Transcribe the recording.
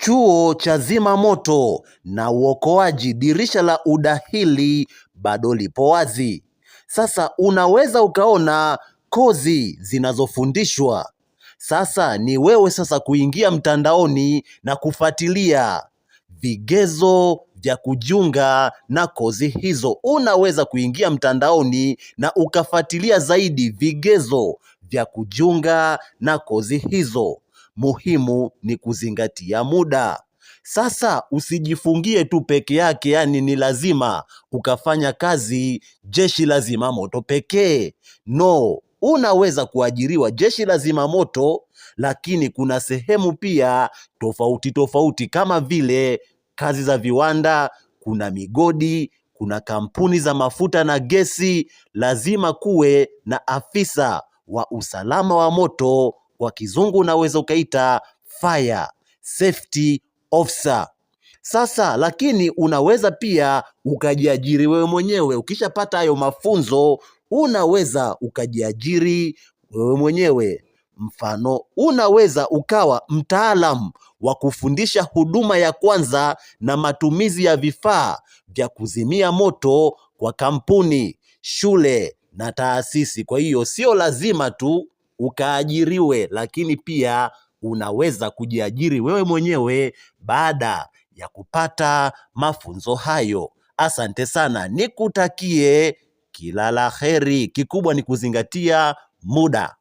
Chuo cha Zimamoto na Uokoaji, dirisha la udahili bado lipo wazi. Sasa unaweza ukaona kozi zinazofundishwa. Sasa ni wewe sasa kuingia mtandaoni na kufuatilia vigezo vya kujiunga na kozi hizo. Unaweza kuingia mtandaoni na ukafuatilia zaidi vigezo vya kujiunga na kozi hizo. Muhimu ni kuzingatia muda. Sasa usijifungie tu peke yake, yani ni lazima ukafanya kazi Jeshi la Zimamoto pekee. No, unaweza kuajiriwa Jeshi la Zimamoto, lakini kuna sehemu pia tofauti tofauti kama vile kazi za viwanda, kuna migodi, kuna kampuni za mafuta na gesi. Lazima kuwe na afisa wa usalama wa moto, kwa kizungu unaweza ukaita fire safety officer. Sasa lakini unaweza pia ukajiajiri wewe mwenyewe. Ukishapata hayo mafunzo, unaweza ukajiajiri wewe mwenyewe. Mfano, unaweza ukawa mtaalamu wa kufundisha huduma ya kwanza na matumizi ya vifaa vya kuzimia moto kwa kampuni, shule na taasisi. Kwa hiyo sio lazima tu ukaajiriwe, lakini pia unaweza kujiajiri wewe mwenyewe baada ya kupata mafunzo hayo. Asante sana, nikutakie kila la heri. Kikubwa ni kuzingatia muda.